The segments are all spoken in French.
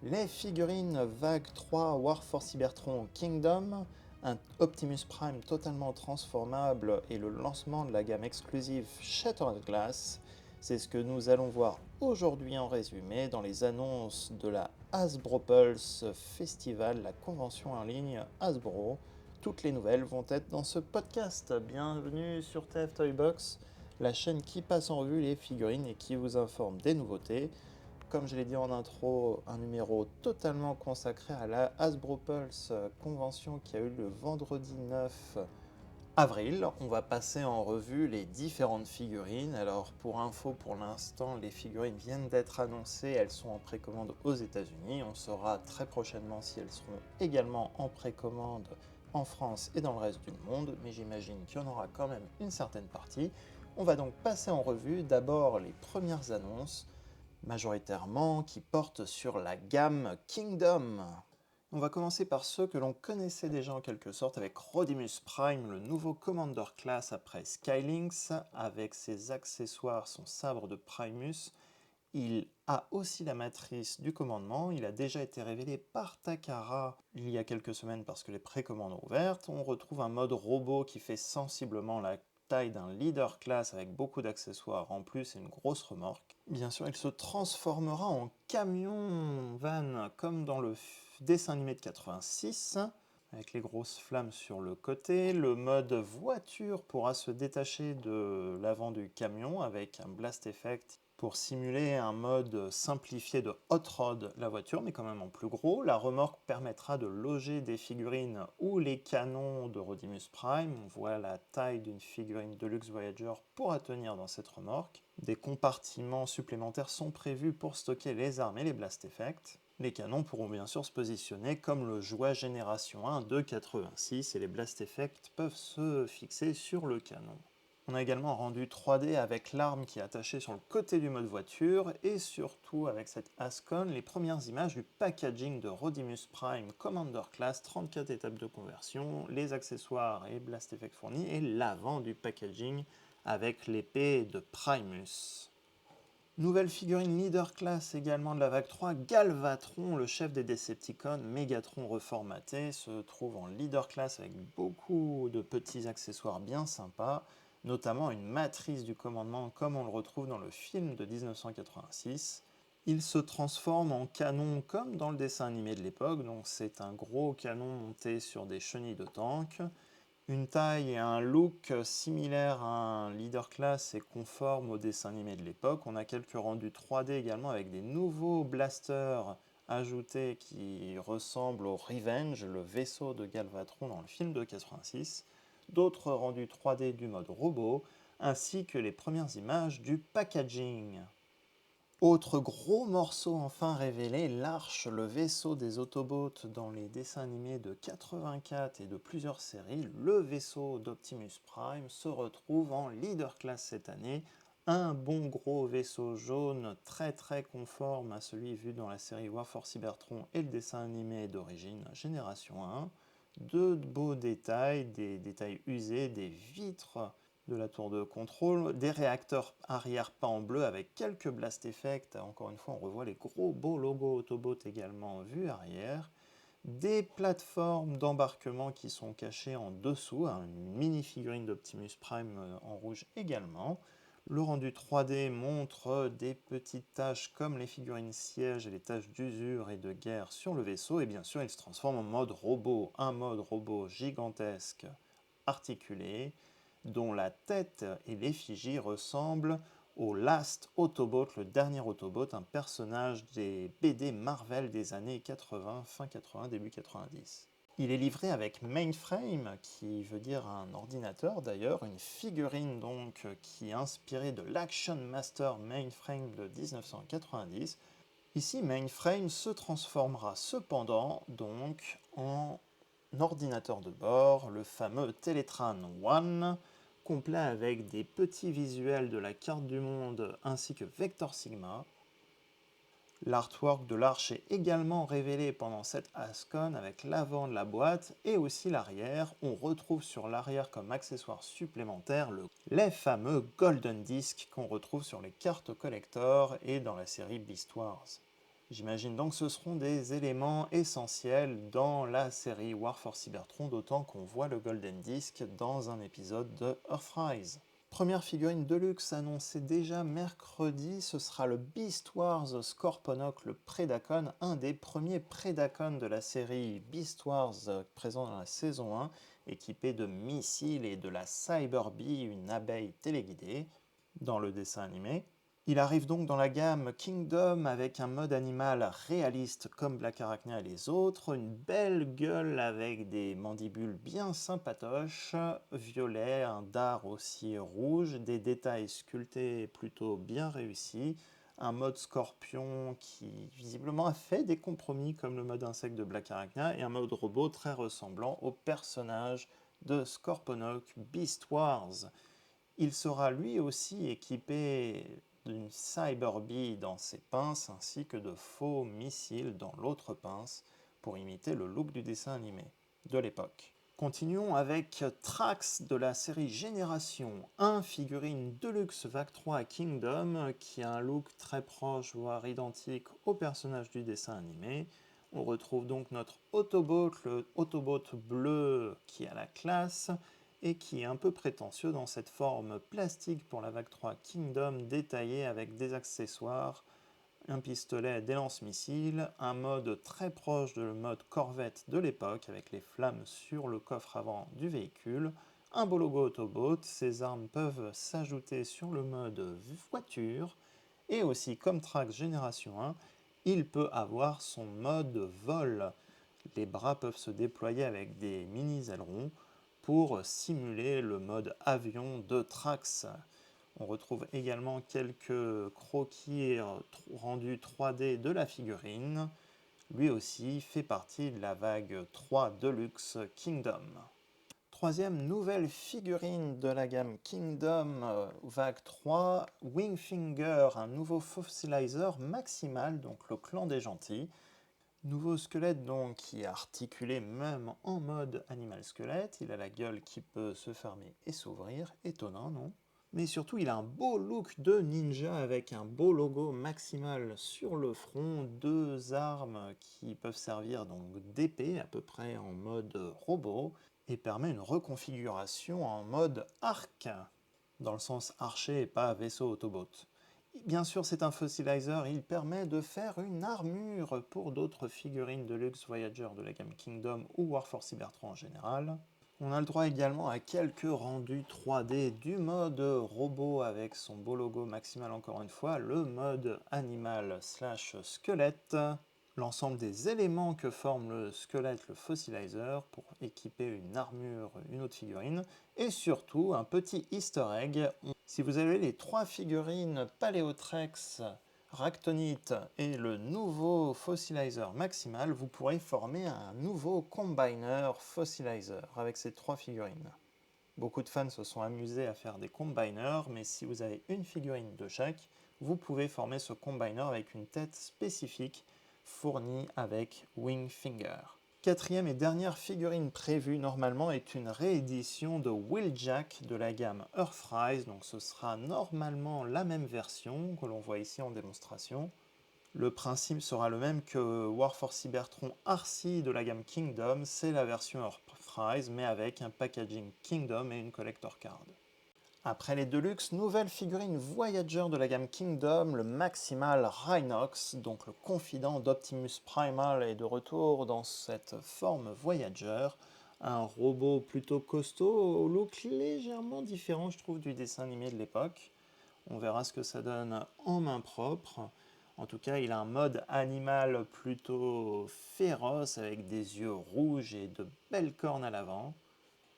Les figurines Vague 3 War for Cybertron Kingdom, un Optimus Prime totalement transformable et le lancement de la gamme exclusive Shattered Glass, c'est ce que nous allons voir aujourd'hui en résumé dans les annonces de la Hasbro Pulse Festival, la convention en ligne Hasbro. Toutes les nouvelles vont être dans ce podcast. Bienvenue sur TF Toybox, la chaîne qui passe en revue les figurines et qui vous informe des nouveautés. Comme je l'ai dit en intro, un numéro totalement consacré à la Hasbro Pulse convention qui a eu le vendredi 9 avril. On va passer en revue les différentes figurines. Alors pour info, pour l'instant, les figurines viennent d'être annoncées, elles sont en précommande aux États-Unis. On saura très prochainement si elles seront également en précommande en France et dans le reste du monde, mais j'imagine qu'il y en aura quand même une certaine partie. On va donc passer en revue d'abord les premières annonces, majoritairement qui portent sur la gamme Kingdom. On va commencer par ceux que l'on connaissait déjà en quelque sorte avec Rodimus Prime, le nouveau Commander Class après Skylynx, avec ses accessoires, son sabre de Primus. Il a aussi la matrice du commandement, il a déjà été révélé par Takara il y a quelques semaines parce que les précommandes ont ouvertes. On retrouve un mode robot qui fait sensiblement la taille d'un leader class avec beaucoup d'accessoires en plus et une grosse remorque. Bien sûr, il se transformera en camion van comme dans le dessin animé de 86, avec les grosses flammes sur le côté. Le mode voiture pourra se détacher de l'avant du camion avec un blast effect pour simuler un mode simplifié de hot rod la voiture, mais quand même en plus gros. La remorque permettra de loger des figurines ou les canons de Rodimus Prime. On voit la taille d'une figurine Deluxe Voyager pourra tenir dans cette remorque. Des compartiments supplémentaires sont prévus pour stocker les armes et les blast effects. Les canons pourront bien sûr se positionner comme le jouet Génération 1 de 86 et les blast effects peuvent se fixer sur le canon. On a également un rendu 3D avec l'arme qui est attachée sur le côté du mode voiture et surtout avec cette Ascon, les premières images du packaging de Rodimus Prime Commander Class, 34 étapes de conversion, les accessoires et blast effects fournis et l'avant du packaging avec l'épée de Primus. Nouvelle figurine Leader Class également de la vague 3, Galvatron, le chef des Decepticons, Megatron reformaté, se trouve en Leader Class avec beaucoup de petits accessoires bien sympas, notamment une matrice du commandement comme on le retrouve dans le film de 1986. Il se transforme en canon comme dans le dessin animé de l'époque, donc c'est un gros canon monté sur des chenilles de tank. Une taille et un look similaire à un leader class et conforme au dessin animé de l'époque. On a quelques rendus 3D également avec des nouveaux blasters ajoutés qui ressemblent au Revenge, le vaisseau de Galvatron dans le film de 86. D'autres rendus 3D du mode robot, ainsi que les premières images du packaging. Autre gros morceau enfin révélé, l'Arche, le vaisseau des Autobots dans les dessins animés de 84 et de plusieurs séries, le vaisseau d'Optimus Prime se retrouve en Leader Class cette année. Un bon gros vaisseau jaune très conforme à celui vu dans la série War for Cybertron et le dessin animé d'origine Génération 1. De beaux détails, des détails usés, des vitres de la tour de contrôle, des réacteurs arrière peints en bleu avec quelques blast effects, encore une fois on revoit les gros beaux logos Autobot également vus arrière, des plateformes d'embarquement qui sont cachées en dessous, une mini figurine d'Optimus Prime en rouge également. Le rendu 3D montre des petites taches comme les figurines sièges et les taches d'usure et de guerre sur le vaisseau, et bien sûr il se transforme en mode robot, un mode robot gigantesque articulé, dont la tête et l'effigie ressemblent au Last Autobot, le dernier Autobot, un personnage des BD Marvel des années 80, fin 80, début 90. Il est livré avec Mainframe, qui veut dire un ordinateur d'ailleurs, une figurine donc qui est inspirée de l'Action Master Mainframe de 1990. Ici, Mainframe se transformera cependant donc en ordinateur de bord, le fameux Teletran One, complet avec des petits visuels de la carte du monde ainsi que Vector Sigma. L'artwork de l'arche est également révélé pendant cette Ascon avec l'avant de la boîte et aussi l'arrière. On retrouve sur l'arrière comme accessoire supplémentaire les fameux Golden Discs qu'on retrouve sur les cartes collector et dans la série Beast Wars. J'imagine donc que ce seront des éléments essentiels dans la série War for Cybertron, d'autant qu'on voit le Golden Disc dans un épisode de Earthrise. Première figurine Deluxe annoncée déjà mercredi, ce sera le Beast Wars Scorponok, le Predacon, un des premiers Predacons de la série Beast Wars présent dans la saison 1, équipé de missiles et de la Cyber Bee, une abeille téléguidée, dans le dessin animé. Il arrive donc dans la gamme Kingdom avec un mode animal réaliste comme Black Arachnia et les autres, une belle gueule avec des mandibules bien sympatoches, violet, un dard aussi rouge, des détails sculptés plutôt bien réussis, un mode scorpion qui visiblement a fait des compromis comme le mode insecte de Black Arachnia et un mode robot très ressemblant au personnage de Scorponok Beast Wars. Il sera lui aussi équipé d'une Cyber Bee dans ses pinces ainsi que de faux missiles dans l'autre pince pour imiter le look du dessin animé de l'époque. Continuons avec Trax de la série Génération 1, figurine Deluxe Vague 3 Kingdom, qui a un look très proche, voire identique au personnage du dessin animé. On retrouve donc notre Autobot, le Autobot bleu qui a la classe, et qui est un peu prétentieux dans cette forme plastique pour la Vague 3 Kingdom détaillée avec des accessoires, un pistolet, des lance-missiles, un mode très proche de le mode Corvette de l'époque avec les flammes sur le coffre avant du véhicule, un beau logo Autobot, ces armes peuvent s'ajouter sur le mode voiture, et aussi comme Trax Génération 1, il peut avoir son mode vol. Les bras peuvent se déployer avec des mini-ailerons pour simuler le mode avion de Trax. On retrouve également quelques croquis rendus 3D de la figurine. Lui aussi fait partie de la vague 3 Deluxe Kingdom. Troisième nouvelle figurine de la gamme Kingdom vague 3, Wingfinger, un nouveau fossilizer maximal, donc le clan des gentils. Nouveau squelette donc qui est articulé même en mode animal squelette, il a la gueule qui peut se fermer et s'ouvrir, étonnant non? Mais surtout il a un beau look de ninja avec un beau logo maximal sur le front, deux armes qui peuvent servir donc d'épée à peu près en mode robot et permet une reconfiguration en mode arc, dans le sens archer et pas vaisseau Autobot. Bien sûr, c'est un fossilizer, il permet de faire une armure pour d'autres figurines de luxe Voyager de la gamme Kingdom ou War for Cybertron en général. On a le droit également à quelques rendus 3D du mode robot avec son beau logo maximal encore une fois, le mode animal slash squelette, l'ensemble des éléments que forme le squelette, le fossilizer, pour équiper une armure, une autre figurine, et surtout un petit easter egg. Si vous avez les trois figurines Paléotrex, Ractonite et le nouveau Fossilizer Maximal, vous pourrez former un nouveau Combiner Fossilizer avec ces trois figurines. Beaucoup de fans se sont amusés à faire des combiners, mais si vous avez une figurine de chaque, vous pouvez former ce combiner avec une tête spécifique fournie avec Wingfinger. Quatrième et dernière figurine prévue normalement est une réédition de Wheeljack de la gamme Earthrise, donc ce sera normalement la même version que l'on voit ici en démonstration. Le principe sera le même que War for Cybertron RC de la gamme Kingdom, c'est la version Earthrise mais avec un packaging Kingdom et une collector card. Après les Deluxe, nouvelle figurine Voyager de la gamme Kingdom, le Maximal Rhinox, donc le confident d'Optimus Primal, est de retour dans cette forme Voyager. Un robot plutôt costaud, au look légèrement différent, je trouve, du dessin animé de l'époque. On verra ce que ça donne en main propre. En tout cas, il a un mode animal plutôt féroce, avec des yeux rouges et de belles cornes à l'avant.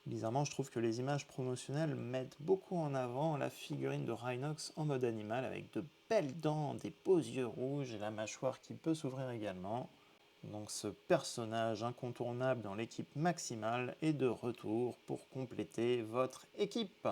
Bizarrement, je trouve que les images promotionnelles mettent beaucoup en avant la figurine de Rhinox en mode animal avec de belles dents, des beaux yeux rouges et la mâchoire qui peut s'ouvrir également. Donc ce personnage incontournable dans l'équipe maximale est de retour pour compléter votre équipe.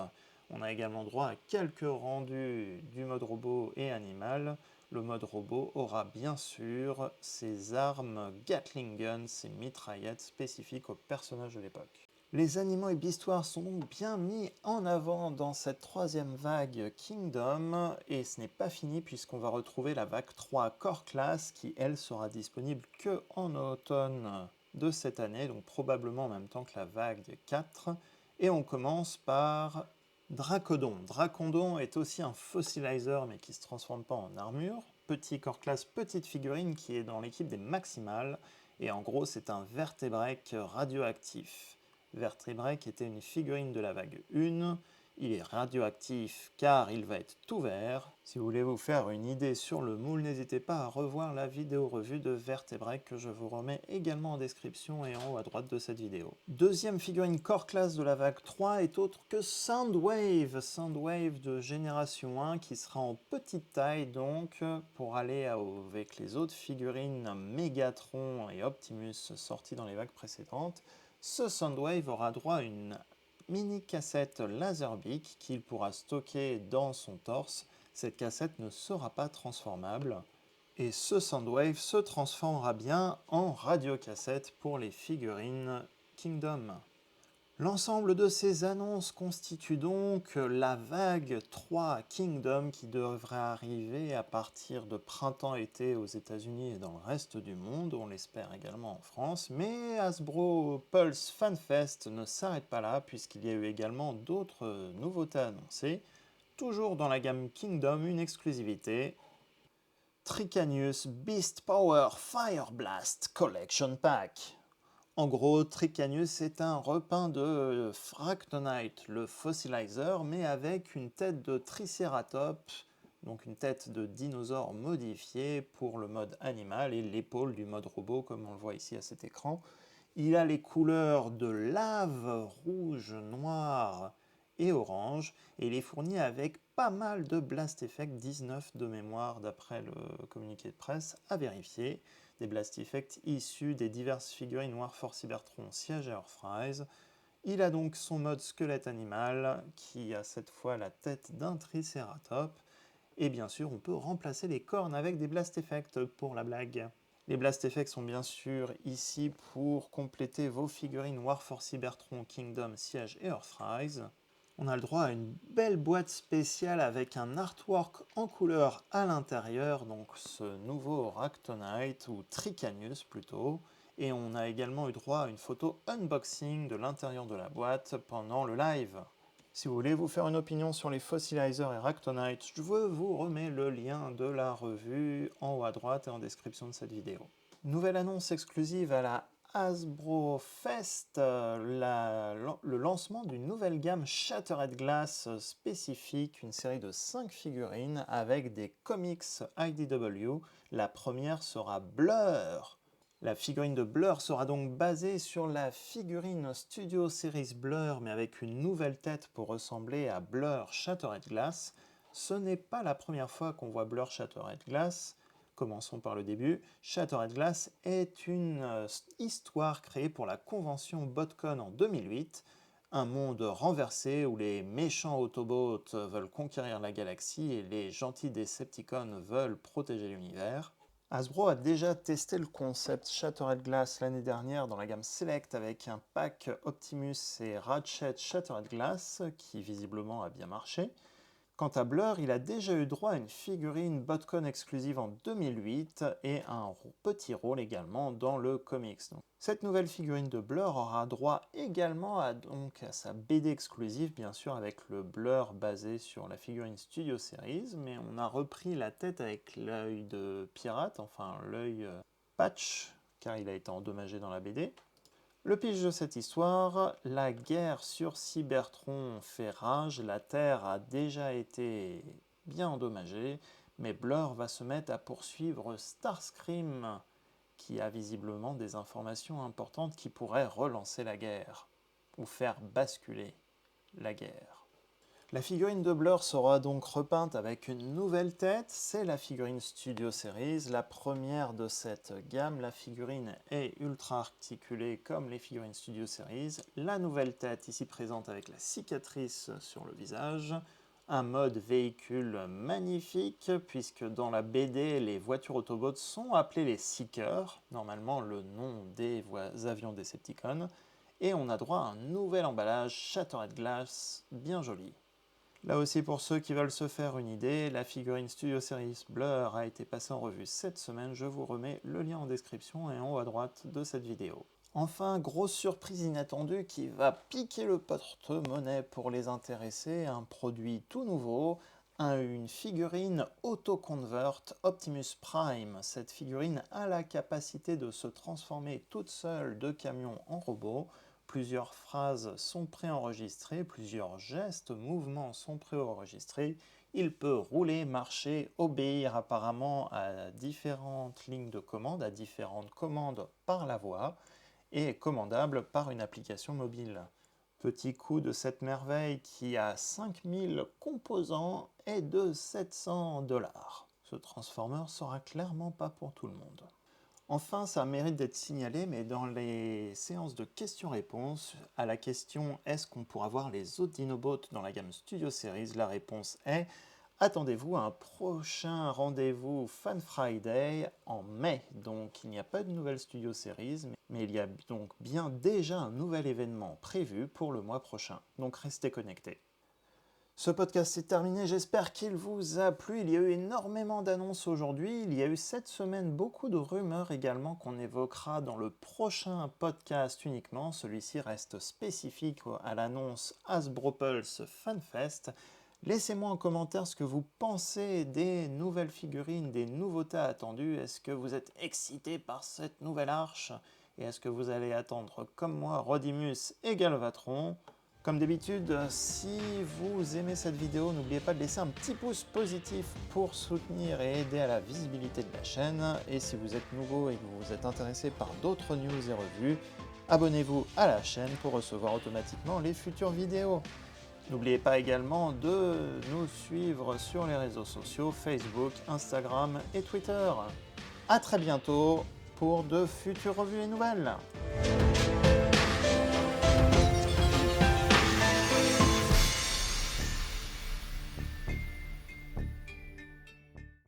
On a également droit à quelques rendus du mode robot et animal. Le mode robot aura bien sûr ses armes Gatling Gun, ses mitraillettes spécifiques au personnage de l'époque. Les animaux et bhistoires sont donc bien mis en avant dans cette troisième vague Kingdom, et ce n'est pas fini puisqu'on va retrouver la vague 3 Core Class qui, elle, sera disponible que en automne de cette année, donc probablement en même temps que la vague 4. Et on commence par Dracodon. Dracodon est aussi un fossilizer mais qui ne se transforme pas en armure. Petit Core Class, petite figurine qui est dans l'équipe des Maximales, et en gros c'est un vertébrèque radioactif. Vertébrèque était une figurine de la vague 1. Il est radioactif car il va être tout vert. Si vous voulez vous faire une idée sur le moule, n'hésitez pas à revoir la vidéo revue de Vertébrèque que je vous remets également en description et en haut à droite de cette vidéo. Deuxième figurine core class de la vague 3 est autre que Soundwave. Soundwave de génération 1 qui sera en petite taille donc pour aller avec les autres figurines Megatron et Optimus sorties dans les vagues précédentes. Ce Soundwave aura droit à une mini cassette Laserbeak qu'il pourra stocker dans son torse. Cette cassette ne sera pas transformable. Et ce Soundwave se transformera bien en radiocassette pour les figurines Kingdom. L'ensemble de ces annonces constitue donc la vague 3 Kingdom qui devrait arriver à partir de printemps-été aux États-Unis et dans le reste du monde, on l'espère également en France. Mais Hasbro Pulse Fan Fest ne s'arrête pas là puisqu'il y a eu également d'autres nouveautés annoncées. Toujours dans la gamme Kingdom, une exclusivité. Tricanius Beast Power Fire Blast Collection Pack. En gros, Tricanius est un repeint de Fractonite, le fossilizer, mais avec une tête de Triceratops, donc une tête de dinosaure modifiée pour le mode animal et l'épaule du mode robot, comme on le voit ici à cet écran. Il a les couleurs de lave, rouge, noir et orange, et il est fourni avec pas mal de Blast Effect, 19 de mémoire d'après le communiqué de presse, à vérifier. Des Blast Effects issus des diverses figurines Warforce Cybertron Siege et Earthrise. Il a donc son mode squelette animal, qui a cette fois la tête d'un Triceratops, et bien sûr on peut remplacer les cornes avec des Blast Effects pour la blague. Les Blast Effects sont bien sûr ici pour compléter vos figurines Warforce Cybertron, Kingdom, Siege et Earthrise. On a le droit à une belle boîte spéciale avec un artwork en couleur à l'intérieur, donc ce nouveau Ractonite, ou Tricanius plutôt, et on a également eu droit à une photo unboxing de l'intérieur de la boîte pendant le live. Si vous voulez vous faire une opinion sur les Fossilizer et Ractonite, je vous remets le lien de la revue en haut à droite et en description de cette vidéo. Nouvelle annonce exclusive à la Hasbro Fest, le lancement d'une nouvelle gamme Shattered Glass spécifique, une série de 5 figurines avec des comics IDW. La première sera Blur. La figurine de Blur sera donc basée sur la figurine Studio Series Blur, mais avec une nouvelle tête pour ressembler à Blur Shattered Glass. Ce n'est pas la première fois qu'on voit Blur Shattered Glass. Commençons par le début. Shattered Glass est une histoire créée pour la convention BotCon en 2008, un monde renversé où les méchants Autobots veulent conquérir la galaxie et les gentils Decepticons veulent protéger l'univers. Hasbro a déjà testé le concept Shattered Glass l'année dernière dans la gamme Select avec un pack Optimus et Ratchet Shattered Glass qui visiblement a bien marché. Quant à Blur, il a déjà eu droit à une figurine BotCon exclusive en 2008 et un petit rôle également dans le comics. Donc, cette nouvelle figurine de Blur aura droit également à sa BD exclusive, bien sûr avec le Blur basé sur la figurine Studio Series, mais on a repris la tête avec l'œil de pirate, enfin l'œil patch, car il a été endommagé dans la BD. Le pitch de cette histoire, la guerre sur Cybertron fait rage, la Terre a déjà été bien endommagée, mais Blur va se mettre à poursuivre Starscream, qui a visiblement des informations importantes qui pourraient relancer la guerre, ou faire basculer la guerre. La figurine de Blur sera donc repeinte avec une nouvelle tête, c'est la figurine Studio Series, la première de cette gamme. La figurine est ultra articulée comme les figurines Studio Series. La nouvelle tête ici présente avec la cicatrice sur le visage. Un mode véhicule magnifique puisque dans la BD, les voitures Autobots sont appelées les Seekers, normalement le nom des avions Decepticons. et on a droit à un nouvel emballage Shattered Glass bien joli. Là aussi, pour ceux qui veulent se faire une idée, la figurine Studio Series Blur a été passée en revue cette semaine. Je vous remets le lien en description et en haut à droite de cette vidéo. Enfin, grosse surprise inattendue qui va piquer le porte-monnaie pour les intéressés, un produit tout nouveau, une figurine AutoConvert Optimus Prime. Cette figurine a la capacité de se transformer toute seule de camion en robot. Plusieurs phrases sont préenregistrées, plusieurs gestes, mouvements sont préenregistrés. Il peut rouler, marcher, obéir apparemment à différentes lignes de commande, à différentes commandes par la voix, et est commandable par une application mobile. Petit coup de cette merveille qui a 5000 composants et de 700 $. Ce Transformer sera clairement pas pour tout le monde. Enfin, ça mérite d'être signalé, mais dans les séances de questions-réponses, à la question « Est-ce qu'on pourra voir les autres Dinobots dans la gamme Studio Series ?», la réponse est « Attendez-vous à un prochain rendez-vous Fan Friday en mai ». Donc il n'y a pas de nouvelle Studio Series, mais il y a donc bien déjà un nouvel événement prévu pour le mois prochain. Donc restez connectés. Ce podcast est terminé, j'espère qu'il vous a plu. Il y a eu énormément d'annonces aujourd'hui. Il y a eu cette semaine beaucoup de rumeurs également qu'on évoquera dans le prochain podcast uniquement. Celui-ci reste spécifique à l'annonce Hasbro Pulse FanFest. Laissez-moi en commentaire ce que vous pensez des nouvelles figurines, des nouveautés attendues. Est-ce que vous êtes excité par cette nouvelle arche? Et est-ce que vous allez attendre, comme moi, Rodimus et Galvatron? Comme d'habitude, si vous aimez cette vidéo, n'oubliez pas de laisser un petit pouce positif pour soutenir et aider à la visibilité de la chaîne. Et si vous êtes nouveau et que vous êtes intéressé par d'autres news et revues, abonnez-vous à la chaîne pour recevoir automatiquement les futures vidéos. N'oubliez pas également de nous suivre sur les réseaux sociaux Facebook, Instagram et Twitter. A très bientôt pour de futures revues et nouvelles.